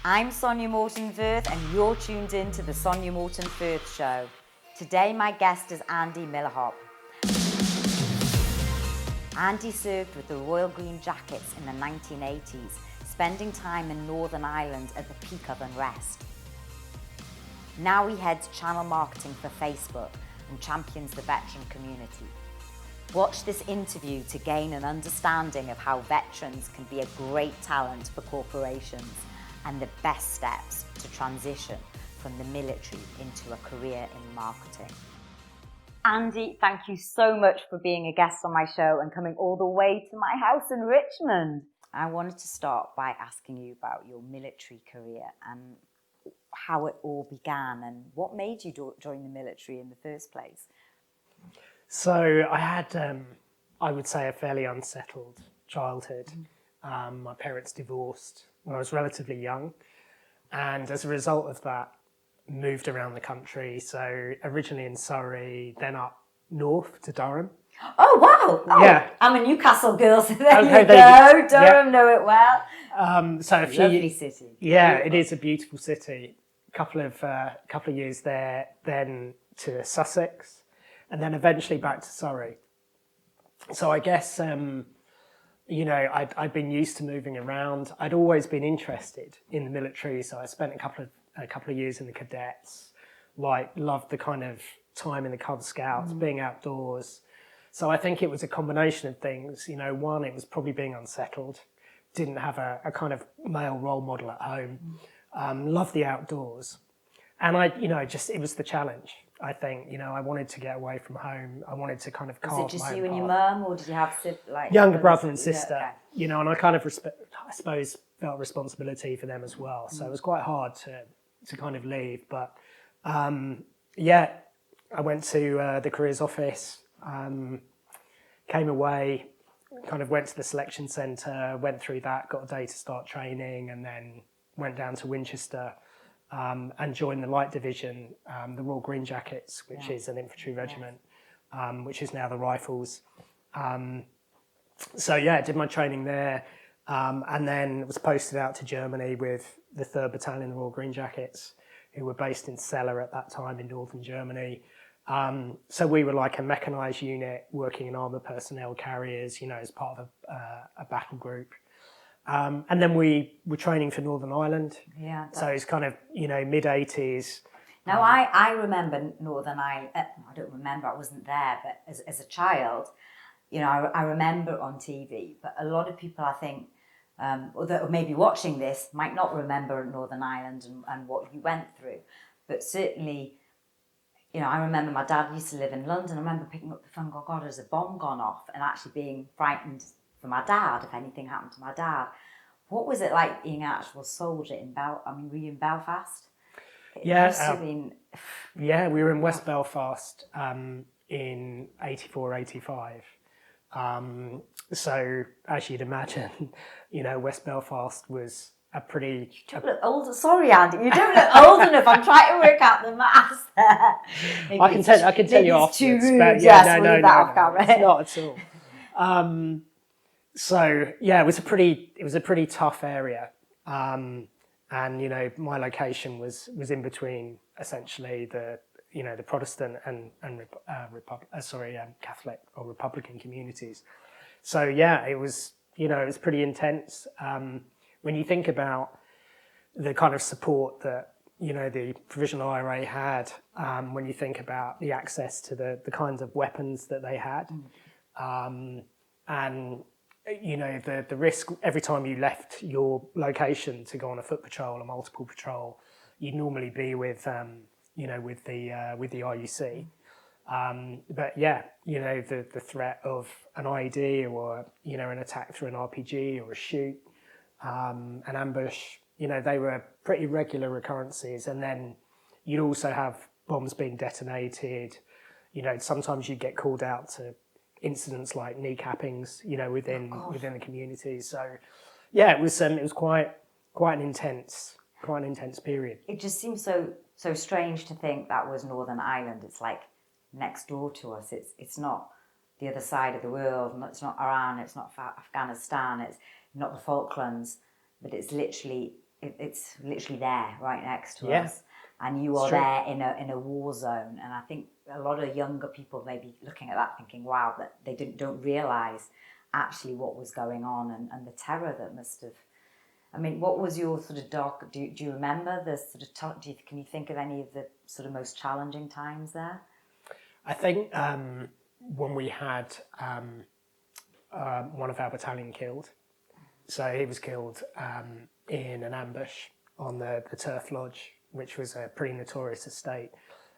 I'm Sonya Morton Firth and you're tuned in to the Sonya Morton Firth Show. Today my guest is Andy Mihalop. Andy served with the Royal Green Jackets in the 1980s, spending time in Northern Ireland at the peak of unrest. Now he heads channel marketing for Facebook and champions the veteran community. Watch this interview to gain an understanding of how veterans can be a great talent for corporations and the best steps to transition from the military into a career in marketing. Andy, thank you so much for being a guest on my show and coming all the way to my house in Richmond. I wanted to start by asking you about your military career and how it all began and what made you join the military in the first place. So I had, I would say, a fairly unsettled childhood. My parents divorced when I was relatively young, and as a result of that, moved around the country. So originally in Surrey, then up north to Durham. Oh, wow. Oh, yeah. I'm a Newcastle girl, so there Okay, you there go. Durham, know it well. So a few, lovely city. Yeah, it is a beautiful city. Couple of years there, then to Sussex, and then eventually back to Surrey. So I guess, I'd been used to moving around. I'd always been interested in the military, so I spent a couple of years in the cadets. Loved the kind of time in the Cub Scouts, being outdoors. So I think it was a combination of things. One, it was probably being unsettled. Didn't have a kind of male role model at home. Loved the outdoors. And it was the challenge. I think, I wanted to get away from home. I wanted to kind of carve my own path. Was it just you and your mum, or did you have younger brother and sister? Yeah, okay. And I kind of I suppose felt responsibility for them as well. So it was quite hard to kind of leave. But I went to the careers office, came away, kind of went to the selection centre, went through that, got a day to start training, and then went down to Winchester. And joined the Light Division, the Royal Green Jackets, which is an infantry regiment, which is now the Rifles. Did my training there, and then was posted out to Germany with the 3rd Battalion, the Royal Green Jackets, who were based in Celle at that time in northern Germany. So we were like a mechanised unit working in armoured personnel carriers, as part of a battle group. And then we were training for Northern Ireland. Yeah. So it's kind of, mid-80s. Now, I remember Northern Ireland. I don't remember, I wasn't there, but as a child, I remember on TV. But a lot of people, I think, that are maybe watching this might not remember Northern Ireland and what you went through. But certainly, I remember my dad used to live in London. I remember picking up the phone and going, God, there's a bomb gone off, and actually being frightened for my dad if anything happened to my dad. What was it like being an actual soldier in were you in Belfast? Yeah, we were in West Belfast in 84, 85. So as you'd imagine, West Belfast was a pretty... You don't look old. Sorry, Andy, you don't look old enough. I'm trying to work out the maths there. I can tell you afterwards. Too rude. But No, not at all. It was a pretty tough area, and my location was in between essentially the Protestant and Catholic or Republican communities. So it was pretty intense. When you think about the kind of support that the Provisional IRA had, when you think about the access to the kinds of weapons that they had, and the risk every time you left your location to go on a foot patrol, a multiple patrol, you'd normally be with the RUC. The threat of an IED or an attack through an RPG or a shoot, an ambush, they were pretty regular occurrences. And then you'd also have bombs being detonated. Sometimes you'd get called out to incidents like kneecappings, within the community. So, it was quite an intense period. It just seems so strange to think that was Northern Ireland. It's like next door to us. It's not the other side of the world. It's not Iran. It's not Afghanistan. It's not the Falklands. But it's literally it's literally there, right next to Yeah. us. And you are there in a war zone. And I think a lot of younger people may be looking at that thinking, wow, that they don't realise actually what was going on and the terror that must have. I mean, what was your sort of dark, do you remember the sort of, can you think of any of the sort of most challenging times there? I think when we had one of our battalion killed, so he was killed in an ambush on the turf lodge, which was a pretty notorious estate.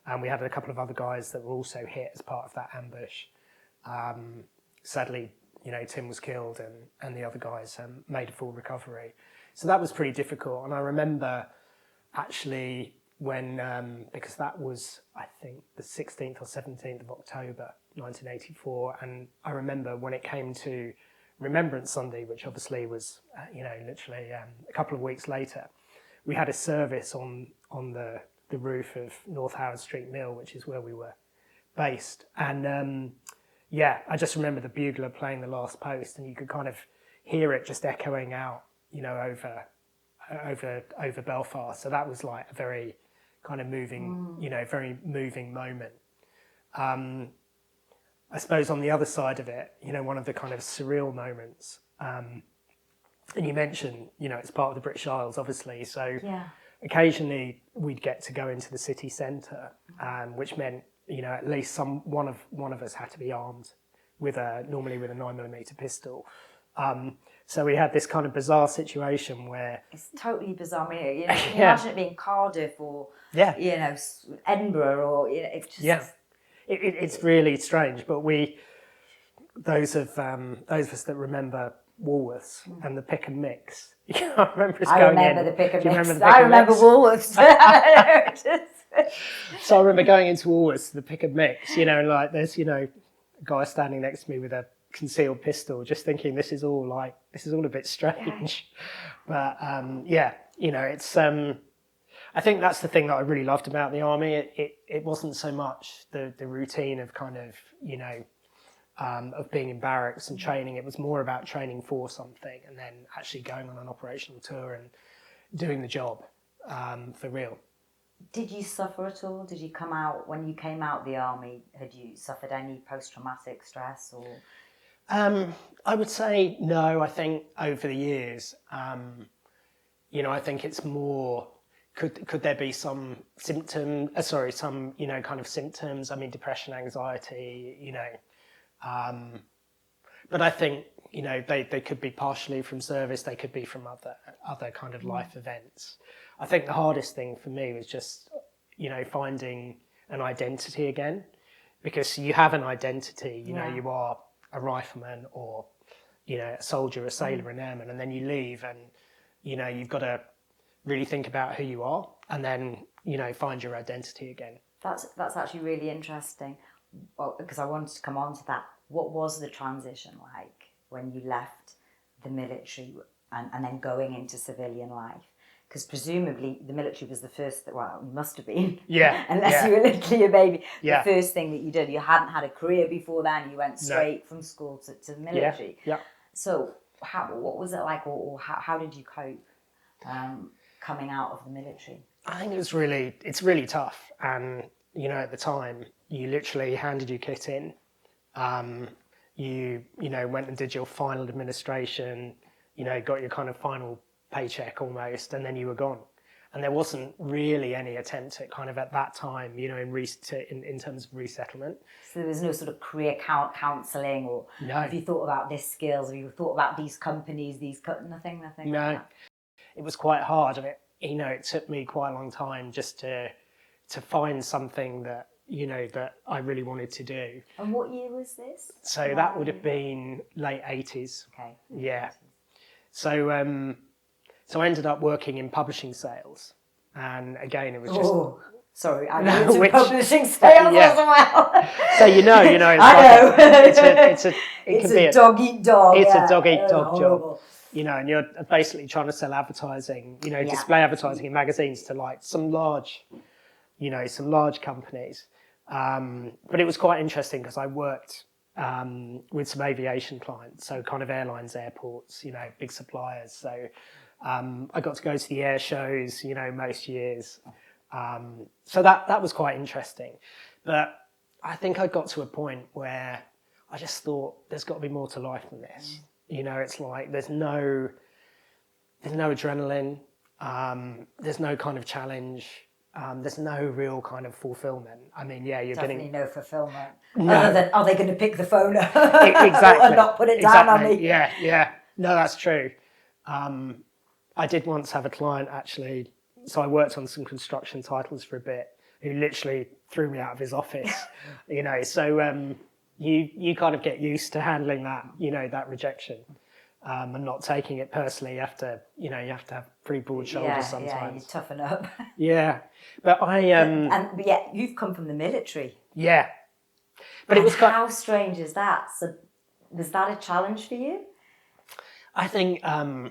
And we had a couple of other guys that were also hit as part of that ambush. Sadly, Tim was killed and the other guys made a full recovery. So that was pretty difficult. And I remember actually when, because that was, I think, the 16th or 17th of October, 1984. And I remember when it came to Remembrance Sunday, which obviously was, literally a couple of weeks later, we had a service on the roof of North Howard Street Mill, which is where we were based. And I just remember the bugler playing the last post, and you could kind of hear it just echoing out, over Belfast. So that was like a very kind of moving, very moving moment. I suppose on the other side of it, one of the kind of surreal moments, and you mentioned, it's part of the British Isles, obviously. So occasionally we'd get to go into the city centre, which meant, at least one of us had to be armed normally with a 9mm pistol. So we had this kind of bizarre situation where it's totally bizarre. I mean, can you imagine it being Cardiff or Edinburgh or it's just it's really strange. But those of us that remember Woolworths and the pick and mix. I remember us going in. The pick and Do you mix. remember the pick I and remember mix? Woolworths. So I remember going into Woolworths, the pick and mix, like there's, a guy standing next to me with a concealed pistol, just thinking this is all a bit strange. But it's I think that's the thing that I really loved about the army. It wasn't so much the routine of kind of, of being in barracks and training. It was more about training for something and then actually going on an operational tour and doing the job for real. Did you suffer at all? Did you come out, when you came out of the army, had you suffered any post-traumatic stress or? I would say no. I think over the years, I think it's more, could there be some symptom, some, kind of symptoms, I mean, depression, anxiety, but I think, they could be partially from service, they could be from other kind of life events. I think the hardest thing for me was just, finding an identity again, because you have an identity, you are a rifleman or, a soldier, a sailor, an airman, and then you leave and, you've got to really think about who you are and then, find your identity again. That's actually really interesting. Well, because I wanted to come on to that. What was the transition like when you left the military and then going into civilian life? Because presumably the military was the first, you must have been. Yeah. Unless you were literally a baby. Yeah. The first thing that you did. You hadn't had a career before then. You went straight from school to the military. Yeah. So what was it like, or how did you cope coming out of the military? I think it's really tough. And, at the time, you literally handed your kit in. You went and did your final administration, got your kind of final paycheck almost, and then you were gone. And there wasn't really any attempt at kind of at that time, in terms of resettlement. So there was no sort of career counselling, or have you thought about this skills, have you thought about these companies, nothing? No, like that. It was quite hard, and it took me quite a long time just to find something that, that I really wanted to do. And what year was this? So that would have been late 80s. Okay. Yeah. So I ended up working in publishing sales, and again it was just. Oh, sorry, I know it's publishing sales as well. So it's it's a dog eat dog. It's a dog eat dog job. And you're basically trying to sell advertising, display advertising in magazines to like some large companies. But it was quite interesting because I worked with some aviation clients, so kind of airlines, airports, big suppliers. So I got to go to the air shows, most years. So that was quite interesting. But I think I got to a point where I just thought there's got to be more to life than this. It's like there's no adrenaline, there's no kind of challenge, there's no real kind of fulfillment. I mean, yeah, you're Definitely no fulfillment. No. Other than, are they going to pick the phone up Exactly. or not put it down on me? Yeah. No, that's true. I did once have a client actually, so I worked on some construction titles for a bit, who literally threw me out of his office. So you kind of get used to handling that, that rejection. And not taking it personally. You have to have pretty broad shoulders sometimes. Yeah, you toughen up. Yeah, but but yeah, you've come from the military. Yeah, but and it was how strange is that? So, was that a challenge for you? I think, yeah.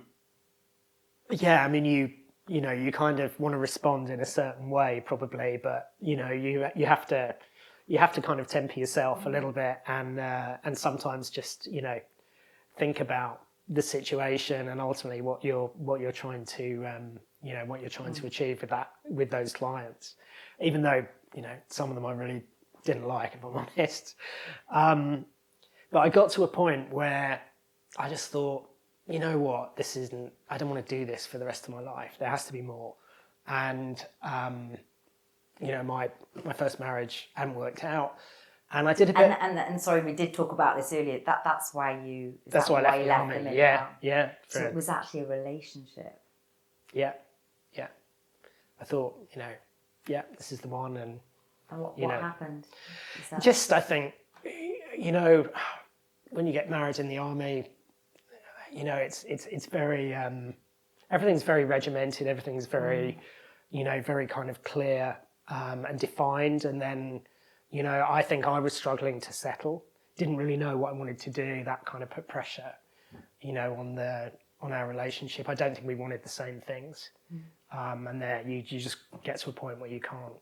I mean, you kind of want to respond in a certain way, probably, but you have to kind of temper yourself a little bit, and sometimes just think about the situation and ultimately what you're trying to achieve with those clients, even though some of them I really didn't like, if I'm honest. But I got to a point where I just thought, I don't want to do this for the rest of my life. There has to be more. And my first marriage hadn't worked out. And I did a bit. And sorry, we did talk about this earlier. That's why you. That's why I left the army. Yeah. So it was actually a relationship. Yeah. I thought, this is the one, and what happened? Just I think, when you get married in the army, it's very everything's very regimented. Everything's very, very kind of clear and defined, and then. I think I was struggling to settle. Didn't really know what I wanted to do. That kind of put pressure, on our relationship. I don't think we wanted the same things. And there, you just get to a point where you can't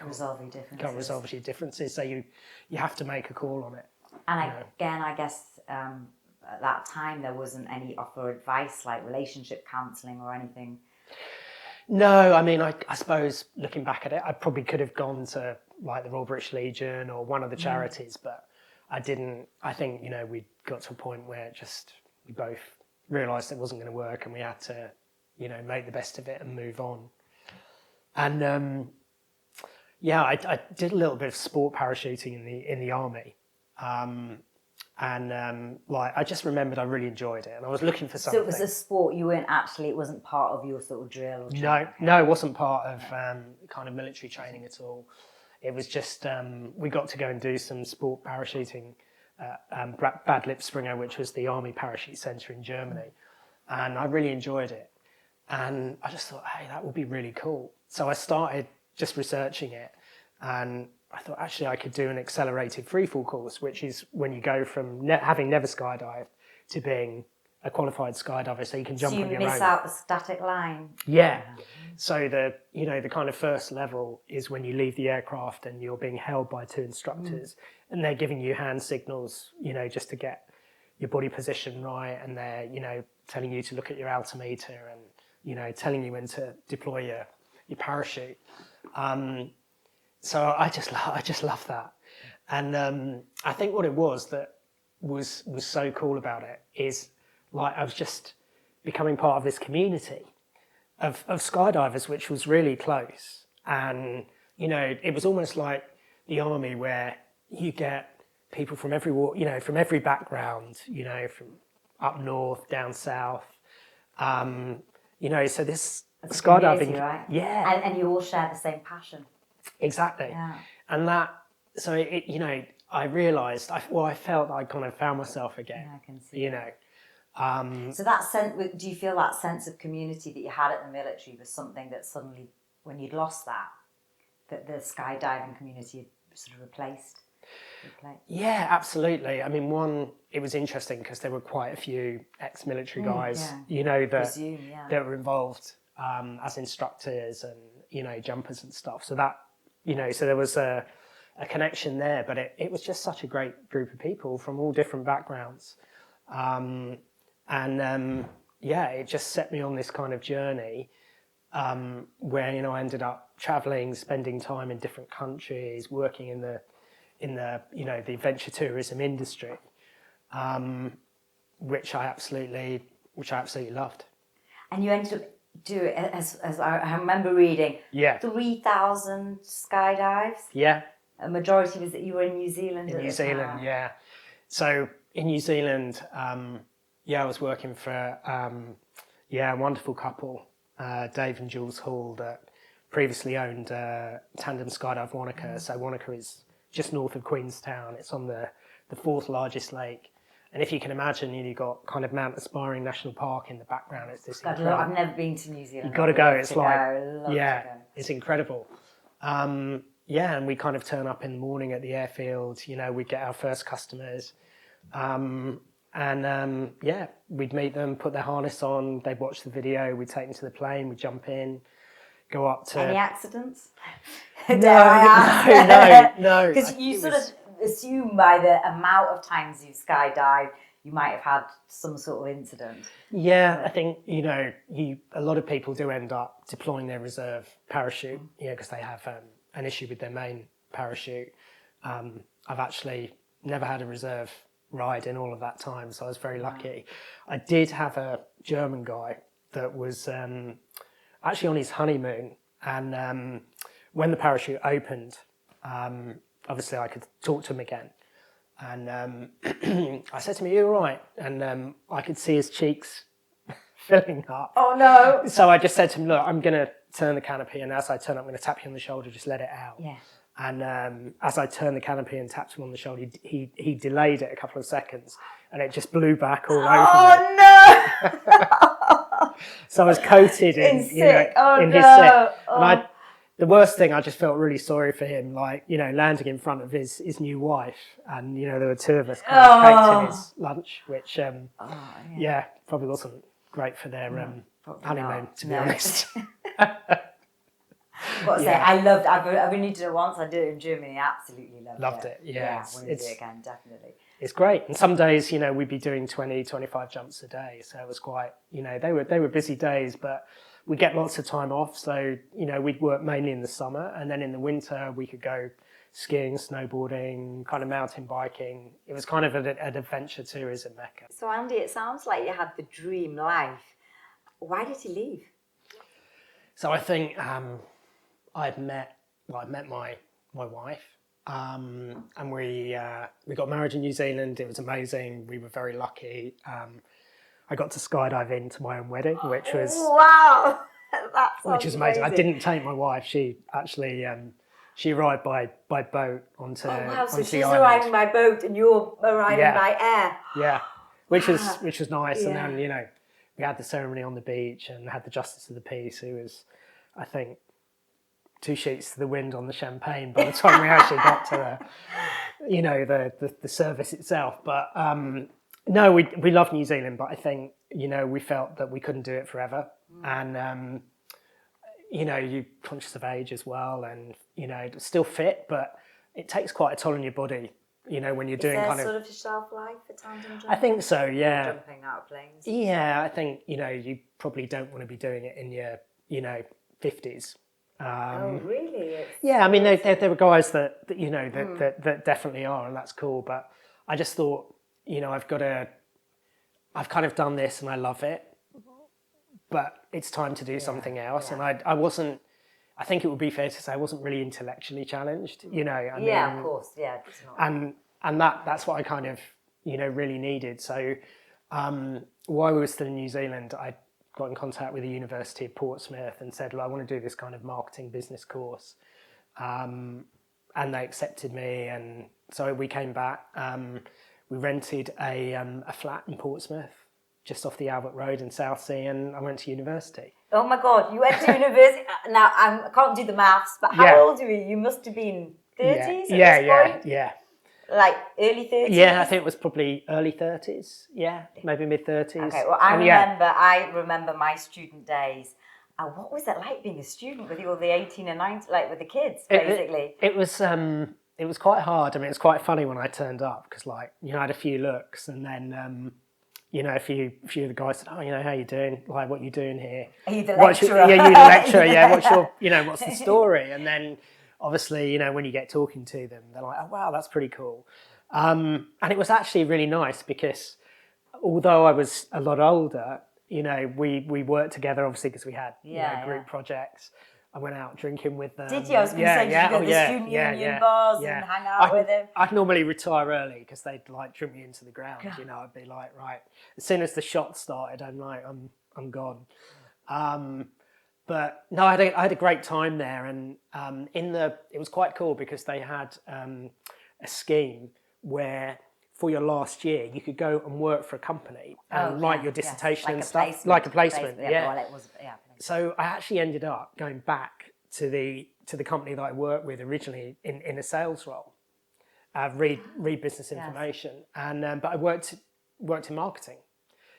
resolve your differences. Can't resolve your differences. So you have to make a call on it. And again, I guess at that time there wasn't any offer advice like relationship counselling or anything. No, I mean, I suppose looking back at it, I probably could have gone to like the Royal British Legion or one of the charities, but I didn't. I think, we got to a point where we both realised it wasn't going to work, and we had to, make the best of it and move on. And I did a little bit of sport parachuting in the army. I just remembered I really enjoyed it, and I was looking for something. So it was a sport, it wasn't part of your sort of drill? Or no, it wasn't part of kind of military training at all. It was just, we got to go and do some sport parachuting at Bad Lippspringer, which was the Army Parachute Centre in Germany. And I really enjoyed it. And I just thought, hey, that would be really cool. So I started just researching it, and I thought actually I could do an accelerated freefall course, which is when you go from having never skydived to being a qualified skydiver, so you can jump on your own. So you miss out the static line. Yeah. So the kind of first level is when you leave the aircraft and you're being held by two instructors, and they're giving you hand signals, just to get your body position right, and they're telling you to look at your altimeter and telling you when to deploy your parachute. So I just love that, and I think what it was that was so cool about it is like I was just becoming part of this community of skydivers, which was really close, and it was almost like the army where you get people from every from every background, from up north, down south, so this skydiving, right? Yeah, and you all share the same passion. Exactly. Yeah. And that, so it, I realised, I felt I kind of found myself again. Yeah, I can see. So that sense, do you feel that sense of community that you had at the military was something that suddenly, when you'd lost that the skydiving community had sort of replaced? Yeah, absolutely. I mean, it was interesting because there were quite a few ex-military guys, that were involved as instructors and, jumpers and stuff. So that, so there was a connection there, but it was just such a great group of people from all different backgrounds. it just set me on this kind of journey where, you know, I ended up traveling, spending time in different countries, working in the you know, the adventure tourism industry, which I absolutely loved. And you ended up doing, as I remember reading, 3,000 skydives. Yeah. A majority was that you were in New Zealand. In New Zealand, yeah. So in New Zealand, I was working for a wonderful couple, Dave and Jules Hall, that previously owned Tandem Skydive Wanaka. So Wanaka is just north of Queenstown. It's on the fourth largest lake. And if you can imagine, you've got kind of Mount Aspiring National Park in the background. It's this incredible. I've never been to New Zealand. You've got to go. It's like, yeah, it's incredible. And we kind of turn up in the morning at the airfield. You know, we get our first customers. We'd meet them, put their harness on, they'd watch the video, we'd take them to the plane, we'd jump in, go up to... Any accidents? No. Because you sort of assume by the amount of times you skydive, you might have had some sort of incident. Yeah, I think, you know, a lot of people do end up deploying their reserve parachute, you know, because they have an issue with their main parachute. I've actually never had a reserve ride in all of that time, so I was very lucky. I did have a German guy that was actually on his honeymoon, and when the parachute opened, obviously I could talk to him again, and I said to him, "Are you all right?" And I could see his cheeks filling up. Oh no! So I just said to him, "Look, I'm going to turn the canopy, and as I turn, I'm going to tap you on the shoulder, just let it out." Yeah. And as I turned the canopy and tapped him on the shoulder, he delayed it a couple of seconds, and it just blew back all over me. Oh no! So I was coated in his sick. And the worst thing, I just felt really sorry for him, like, you know, landing in front of his new wife, and, you know, there were two of us kind of caked in his lunch, which probably wasn't great for their honeymoon, to be honest. I've only done it once. I did it in Germany. Absolutely loved it. Yeah, I want to do it again, definitely. It's great. And some days, you know, we'd be doing 20, 25 jumps a day. So it was quite, you know, they were busy days, but we get lots of time off. So, you know, we'd work mainly in the summer, and then in the winter we could go skiing, snowboarding, kind of mountain biking. It was kind of an adventure tourism mecca. So Andy, it sounds like you had the dream life. Why did you leave? So I think I met my wife, and we got married in New Zealand. It was amazing. We were very lucky. I got to skydive into my own wedding, which was which was amazing. I didn't take my wife. She actually she arrived by boat onto so onto she's the island. arriving by boat and you're arriving by air. Yeah, which was nice. And then, you know, we had the ceremony on the beach and had the Justice of the Peace, who was, I think, 2 sheets to the wind on the champagne by the time we actually got to the service itself. But no, we love New Zealand, but I think, you know, we felt that we couldn't do it forever. And you know, you're conscious of age as well, and, you know, still fit, but it takes quite a toll on your body, you know, when you're doing kind of... Is there sort of a shelf life for tandem jumping? I think so, yeah. Jumping out of planes? Yeah, I think, you know, you probably don't want to be doing it in your, you know, 50s. Oh, really? Yeah, I mean, there were guys that you know, that definitely are, and that's cool, but I just thought, you know, I've kind of done this and I love it, but it's time to do something else. And I think it would be fair to say I wasn't really intellectually challenged, you know. I mean, of course, it's not. And that's what I kind of, you know, really needed. So while we were still in New Zealand, I got in contact with the University of Portsmouth and said, well, I want to do this kind of marketing business course. And they accepted me. And so we came back. We rented a flat in Portsmouth, just off the Albert Road in Southsea, and I went to university. Oh my God, you went to university. Now, I can't do the maths, but how old were you? You must have been 30s at this point? Yeah. Like early 30s? Yeah, I think it was probably early 30s. Yeah, maybe mid-30s. Okay, well, I remember my student days. What was it like being a student with all the 18 and 19, like with the kids, basically? It was quite hard. I mean, it's quite funny when I turned up because, like, you know, I had a few looks, and then a few of the guys said, "Oh, how you doing? Like, what you doing here? Are you the What's lecturer? yeah, you the lecturer. Yeah, what's your, what's the story?" And then obviously, when you get talking to them, they're like, "Oh, wow, that's pretty cool." And it was actually really nice because although I was a lot older, we worked together obviously because we had group projects. I went out drinking with them. Did you? I was going to say, did you go to the student union bars and hang out with him? I'd normally retire early because they'd like drink me into the ground. I'd be like, right, as soon as the shot started, I'm gone. But no, I had a great time there, and it was quite cool because they had a scheme where for your last year you could go and work for a company and write your dissertation and stuff, like a placement. Well, it was, So I actually ended up going back to the company that I worked with originally in a sales role, read business information, and but I worked in marketing.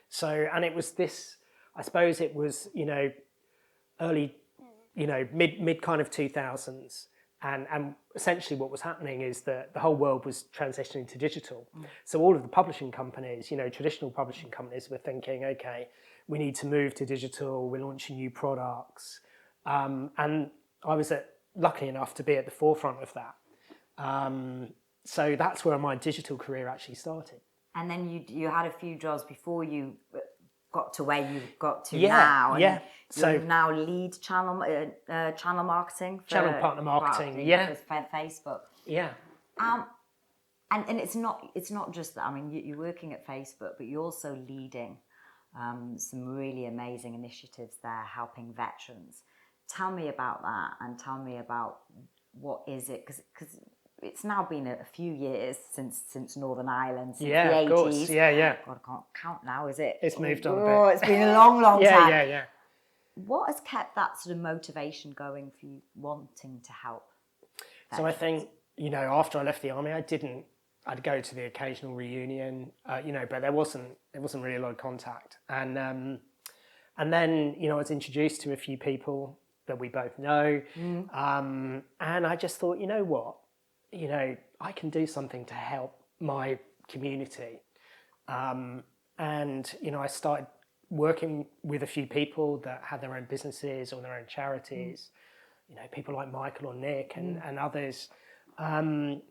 So, and it was this, I suppose it was early, mid kind of 2000s, and essentially what was happening is that the whole world was transitioning to digital. So all of the publishing companies, traditional publishing companies were thinking, okay, we need to move to digital, we're launching new products. And I was lucky enough to be at the forefront of that. So that's where my digital career actually started. And then you had a few jobs before you got to where you got to now. Yeah. So you now lead channel marketing. Channel partner marketing, For Facebook. Yeah. And it's not just that. I mean, you're working at Facebook, but you're also leading some really amazing initiatives there, helping veterans. Tell me about that, and tell me about what is it, because it's now been a few years since Northern Ireland, since the 80s. Of course. Yeah. God, I can't count now, is it? It's moved on a bit. Oh, it's been a long time. Yeah. What has kept that sort of motivation going for you, wanting to help veterans? So I think, after I left the army, I'd go to the occasional reunion, but there wasn't really a lot of contact. And then, I was introduced to a few people that we both know. And I just thought, you know what? I can do something to help my community. And, I started working with a few people that had their own businesses or their own charities, people like Michael or Nick and others. And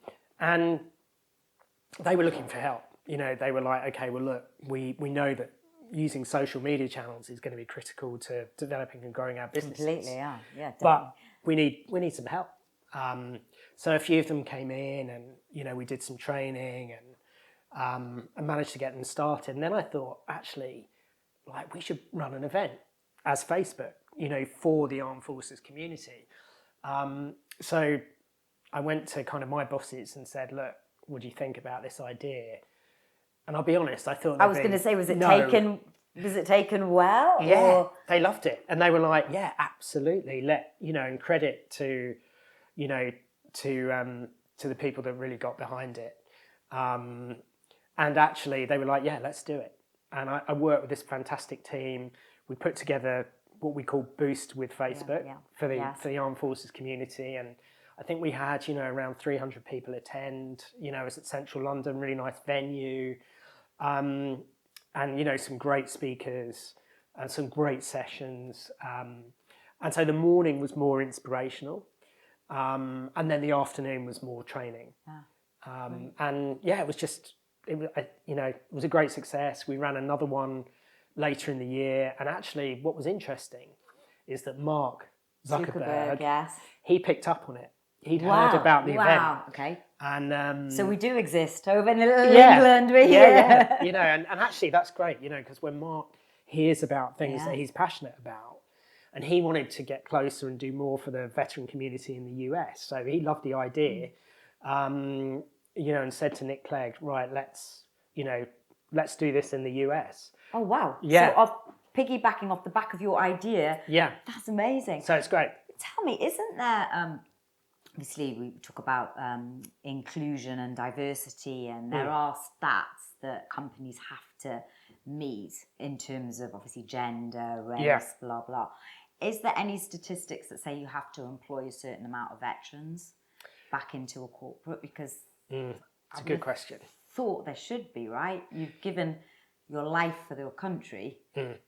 they were looking for help. They were like, okay, well, look, we know that using social media channels is going to be critical to developing and growing our businesses. Completely, yeah, definitely. But we need some help. So a few of them came in, and we did some training, and I managed to get them started. And then I thought, actually, like, we should run an event as Facebook, for the armed forces community. So I went to kind of my bosses and said, look, what do you think about this idea? And I'll be honest, I thought... I was going to say, was it taken well? Yeah, or? They loved it. And they were like, yeah, absolutely. And credit to, to the people that really got behind it. And actually they were like, yeah, let's do it. And I worked with this fantastic team. We put together what we call Boost with Facebook for the armed forces community. And I think we had, around 300 people attend. It was at Central London, really nice venue. And, some great speakers and some great sessions. And so the morning was more inspirational. And then the afternoon was more training. And it was just, it was a great success. We ran another one later in the year. And actually what was interesting is that Mark Zuckerberg, he picked up on it. He'd heard about the event. Okay. And so we do exist over in England. And actually that's great, because when Mark hears about things that he's passionate about, and he wanted to get closer and do more for the veteran community in the US, so he loved the idea, and said to Nick Clegg, right, let's do this in the US. Oh wow! Yeah. So piggybacking off the back of your idea. Yeah. That's amazing. So it's great. Tell me, isn't there? Obviously, we talk about inclusion and diversity, and there are stats that companies have to meet in terms of obviously gender, race, blah, blah. Is there any statistics that say you have to employ a certain amount of veterans back into a corporate? Because it's a good question. Thought there should be, right? You've given your life for your country,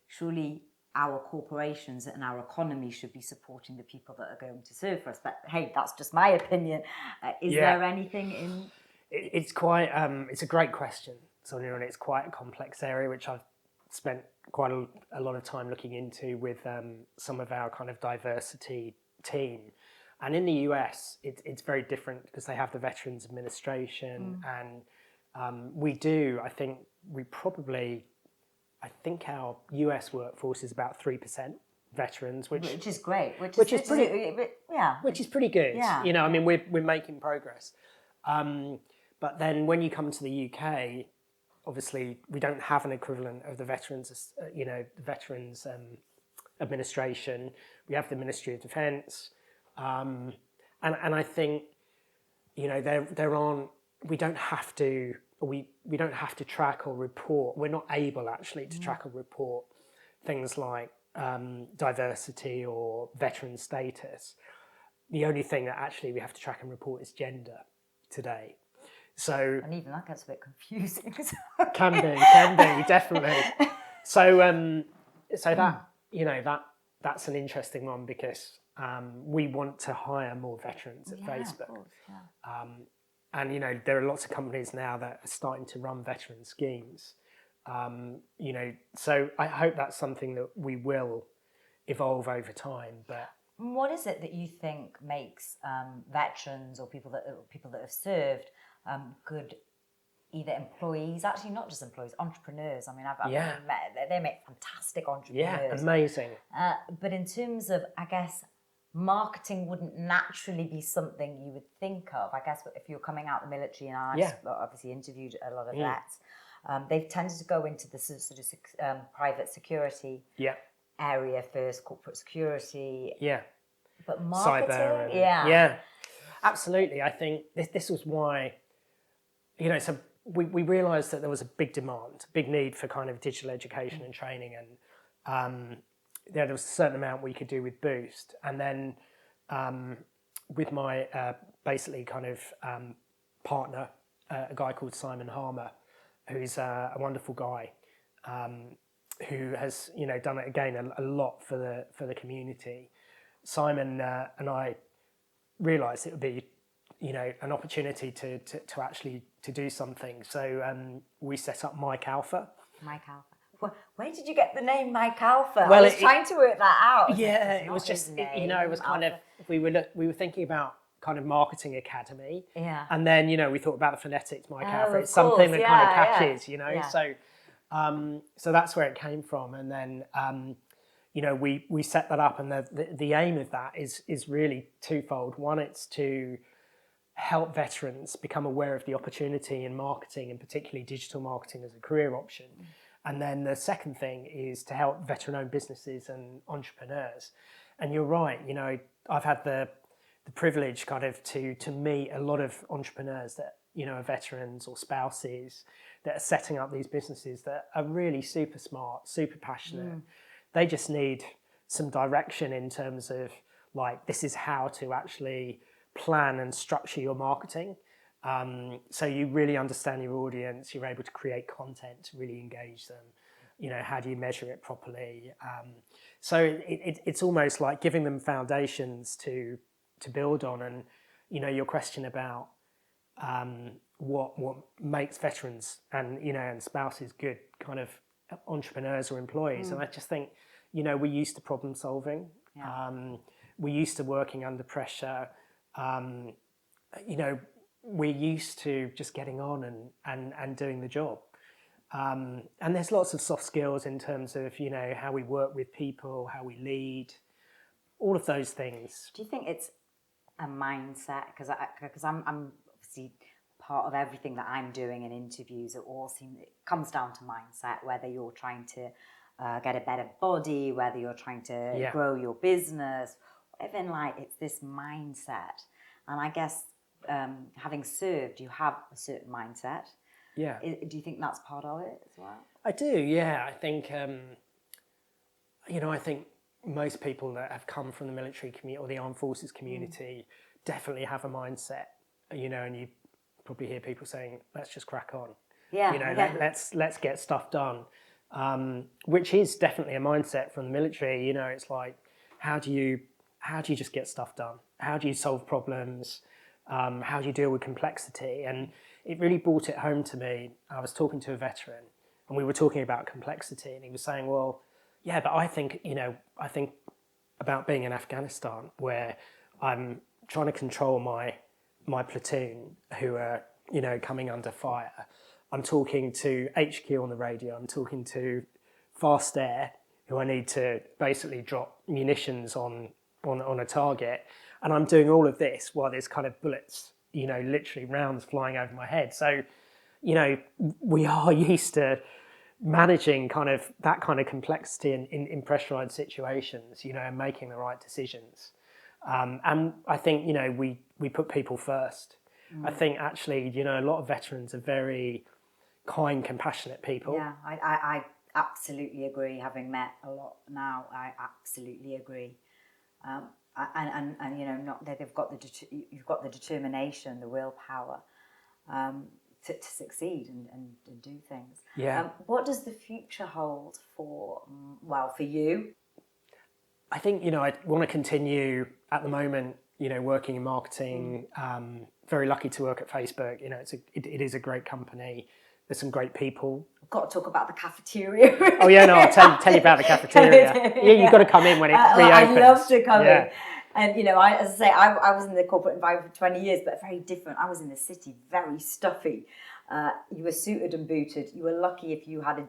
surely our corporations and our economy should be supporting the people that are going to serve for us. But hey, that's just my opinion. Is there anything in... It's quite, it's a great question, Sonia, and it's quite a complex area, which I've spent quite a lot of time looking into with some of our kind of diversity team. And in the US, it's very different because they have the Veterans Administration, and we do, I think our US workforce is about 3% veterans, which is great, which is pretty good. Yeah, you know, I mean, we're making progress. But then when you come to the UK, obviously we don't have an equivalent of the Veterans, the Veterans Administration. We have the Ministry of Defence, and I think, you know, there aren't. We don't have to track or report. We're not able actually to track or report things like diversity or veteran status. The only thing that actually we have to track and report is gender today. So, and even that gets a bit confusing. can be definitely. So that, you know, that's an interesting one because we want to hire more veterans at Facebook. Of course, and, you know, there are lots of companies now that are starting to run veteran schemes. You know, so I hope that's something that we will evolve over time. But what is it that you think makes veterans or people that have served good, either employees, actually not just employees, entrepreneurs? I mean, I've met, they make fantastic entrepreneurs. Yeah, amazing. But in terms of, I guess, marketing wouldn't naturally be something you would think of. I guess if you're coming out of the military, and I've obviously interviewed a lot of vets, they've tended to go into the sort of private security area first, corporate security. Yeah. But marketing, cyber yeah, absolutely. I think this was why, you know, so we realised that there was a big demand, big need for kind of digital education and training, and there was a certain amount we could do with Boost. And then with my basically kind of partner, a guy called Simon Harmer, who's a wonderful guy, who has, you know, done it again a lot for the community. Simon and I realised it would be, you know, an opportunity to actually to do something. So we set up Mike Alpha. Mike Alpha. Where did you get the name Mike Alpha? Well, I was trying to work that out. Yeah, it was just, you know, it was kind of, we were thinking about kind of marketing academy. Yeah. And then, you know, we thought about the phonetics, Mike Alpha. It's something that kind of catches, you know. Yeah. So that's where it came from. And then, you know, we set that up, and the aim of that is really twofold. One, it's to help veterans become aware of the opportunity in marketing, and particularly digital marketing as a career option. And then the second thing is to help veteran-owned businesses and entrepreneurs. And you're right, you know, I've had the privilege kind of to meet a lot of entrepreneurs that, you know, are veterans or spouses that are setting up these businesses that are really super smart, super passionate. They just need some direction in terms of, like, this is how to actually plan and structure your marketing. So you really understand your audience, you're able to create content to really engage them. You know, how do you measure it properly? So it's almost like giving them foundations to build on. And, you know, your question about what makes veterans and, you know, and spouses good kind of entrepreneurs or employees. And I just think, you know, we're used to problem solving. We're used to working under pressure. You know, we're used to just getting on and doing the job. And there's lots of soft skills in terms of, you know, how we work with people, how we lead, all of those things. Do you think it's a mindset? Because I'm obviously part of everything that I'm doing in interviews. It comes down to mindset, whether you're trying to get a better body, whether you're trying to grow your business, whatever. Like, it's this mindset. And I guess having served, you have a certain mindset. Yeah. Do you think that's part of it as well? I do, yeah. I think, you know, I think most people that have come from the military community or the armed forces community definitely have a mindset, you know, and you probably hear people saying, let's just crack on. Yeah, You know, yeah. let's get stuff done, which is definitely a mindset from the military. You know, it's like, how do you just get stuff done? How do you solve problems? How do you deal with complexity? And it really brought it home to me. I was talking to a veteran, and we were talking about complexity, and he was saying, well, yeah, but I think about being in Afghanistan, where I'm trying to control my platoon who are, you know, coming under fire. I'm talking to HQ on the radio. I'm talking to fast air, who I need to basically drop munitions on a target. And I'm doing all of this while there's kind of bullets, you know, literally rounds flying over my head. So, you know, we are used to managing kind of that kind of complexity in pressurized situations, you know, and making the right decisions. And I think, you know, we put people first. I think actually, you know, a lot of veterans are very kind, compassionate people. Yeah, I absolutely agree. Having met a lot now, I absolutely agree. And you know, not that you've got the determination, the willpower to succeed and do things. Yeah. What does the future hold for you? I think, you know, I want to continue at the moment, you know, working in marketing. Very lucky to work at Facebook. You know, it is a great company. There's some great people. I've got to talk about the cafeteria. Oh yeah, no, I'll tell you about the cafeteria. Yeah, you've got to come in when it reopens. I'd love to come in. And, you know, as I say, I was in the corporate environment for 20 years, but very different. I was in the city, very stuffy. You were suited and booted. You were lucky if you had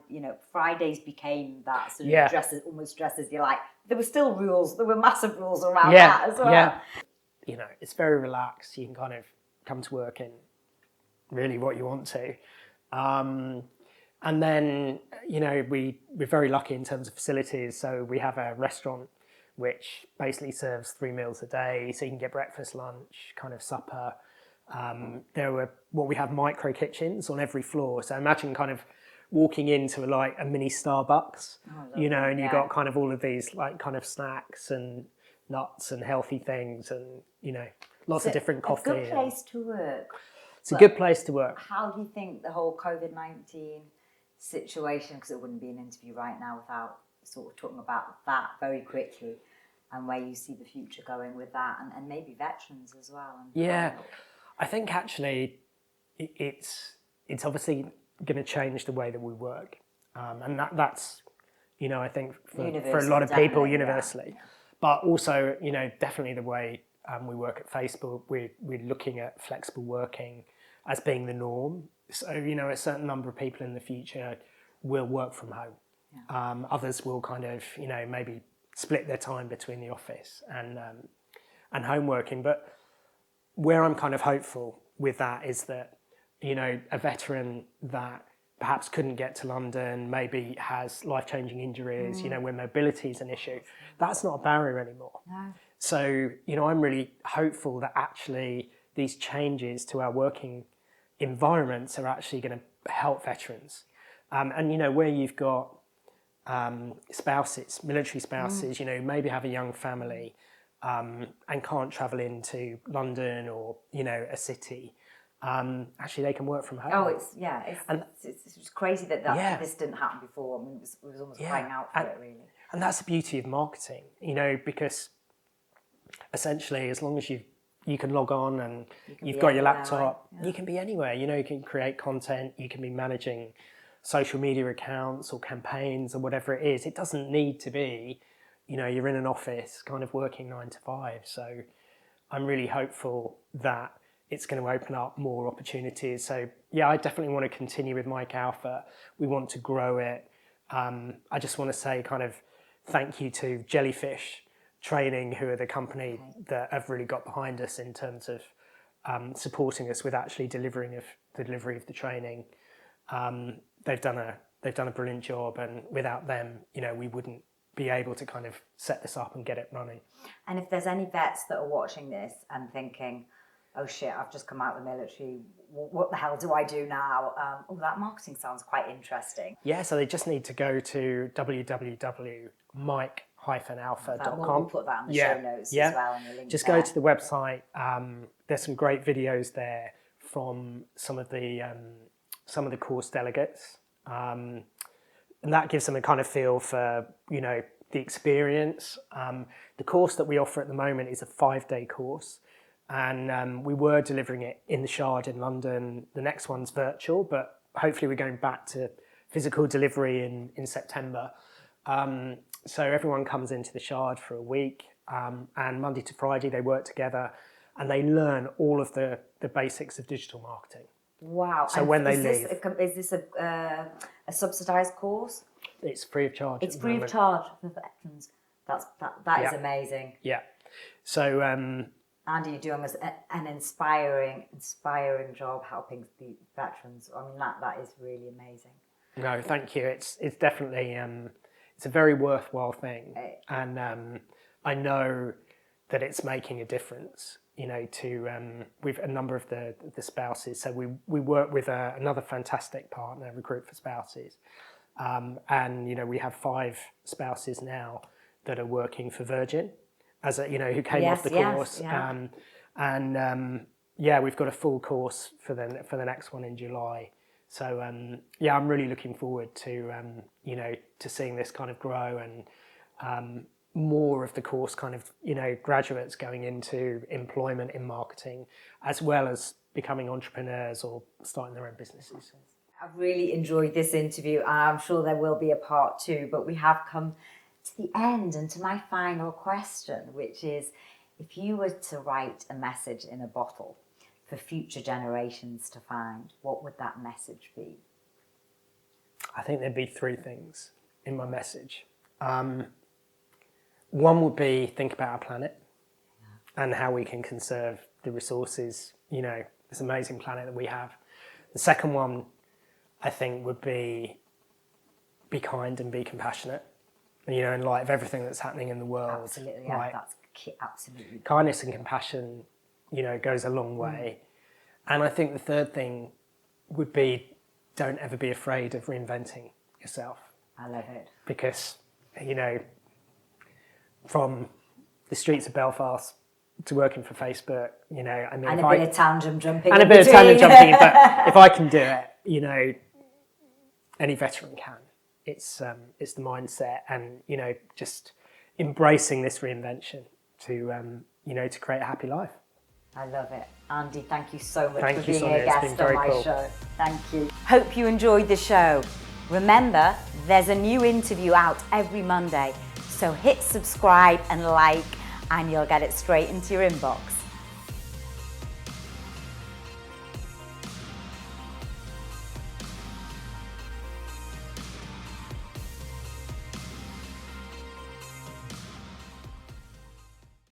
Fridays became that sort of almost dress as you like. There were still rules. There were massive rules around that as well. Yeah. You know, it's very relaxed. You can kind of come to work in really what you want to. And then, you know, we're very lucky in terms of facilities. So we have a restaurant which basically serves 3 meals a day. So you can get breakfast, lunch, kind of supper. We have micro kitchens on every floor. So imagine kind of walking into like a mini Starbucks, you know, and you've got kind of all of these like kind of snacks and nuts and healthy things and, you know, lots of different coffee. A good place to work. It's a good place to work. How do you think the whole COVID-19 situation, because it wouldn't be an interview right now without sort of talking about that very quickly and where you see the future going with that and maybe veterans as well? I think actually it's obviously going to change the way that we work. And that's, you know, I think for a lot of people universally. Yeah. But also, you know, definitely the way we work at Facebook, we're looking at flexible working as being the norm. So, you know, a certain number of people in the future will work from home. Yeah. Others will kind of, you know, maybe split their time between the office and home working. But where I'm kind of hopeful with that is that, you know, a veteran that perhaps couldn't get to London, maybe has life-changing injuries, you know, where mobility is an issue, that's not a barrier anymore. No. So, you know, I'm really hopeful that actually these changes to our working environments are actually going to help veterans. And, you know, where you've got spouses, military spouses, you know, maybe have a young family and can't travel into London or, you know, a city, actually they can work from home. Oh, it's crazy that this didn't happen before. I mean, it was almost crying out for it, really. And that's the beauty of marketing, you know, because essentially as long as you can log on and you've got your laptop, you can be anywhere. You know, you can create content, you can be managing social media accounts or campaigns or whatever it is. It doesn't need to be, you know, you're in an office kind of working 9 to 5. So I'm really hopeful that it's going to open up more opportunities. So yeah, I definitely want to continue with Mike Alpha. We want to grow it. I just want to say kind of thank you to Jellyfish Training, who are the company that have really got behind us in terms of supporting us with actually delivery of the training. They've done a brilliant job, and without them, you know, we wouldn't be able to kind of set this up and get it running. And if there's any vets that are watching this and thinking, oh shit, I've just come out of the military, what the hell do I do now? That marketing sounds quite interesting. Yeah, so they just need to go to www.mike-alpha.com. We'll put that on the show notes as well. And the link just go to the website. There's some great videos there from some of the some of the course delegates. And that gives them a kind of feel for, the experience. The course that we offer at the moment is a 5-day course. And we were delivering it in the Shard in London. The next one's virtual, but hopefully we're going back to physical delivery in September. So everyone comes into the Shard for a week, and Monday to Friday they work together and they learn all of the basics of digital marketing. Wow. So when they leave... Is this a subsidised course? It's free of charge. It's free of charge for veterans. That is amazing. Yeah. So... Andy, you're doing an inspiring job helping the veterans. I mean, that is really amazing. No, thank you. It's definitely it's a very worthwhile thing, and I know that it's making a difference. To with a number of the spouses. So we work with another fantastic partner, Recruit for Spouses, and we have 5 spouses now that are working for Virgin. As who came off the course, we've got a full course for the next one in July. So I'm really looking forward to to seeing this kind of grow, and more of the course kind of graduates going into employment in marketing, as well as becoming entrepreneurs or starting their own businesses. I've really enjoyed this interview, and I'm sure there will be a part 2, but we have come to the end and to my final question, which is, if you were to write a message in a bottle for future generations to find, what would that message be? I think there'd be 3 things in my message. One would be, think about our planet and how we can conserve the resources, this amazing planet that we have. The second one, I think, would be kind and be compassionate. In light of everything that's happening in the world. Absolutely, right? That's absolutely. Kindness and compassion, goes a long way. And I think the third thing would be, don't ever be afraid of reinventing yourself. I love it. Because, from the streets of Belfast to working for Facebook, and a bit of tangent jumping. And a bit of tangent jumping, but if I can do it, any veteran can. It's the mindset, and just embracing this reinvention to create a happy life. I love it. Andy, thank you so much for being Sonya. a guest on my cool. show. Thank you. Hope you enjoyed the show. Remember, there's a new interview out every Monday, so hit subscribe and like, and you'll get it straight into your inbox.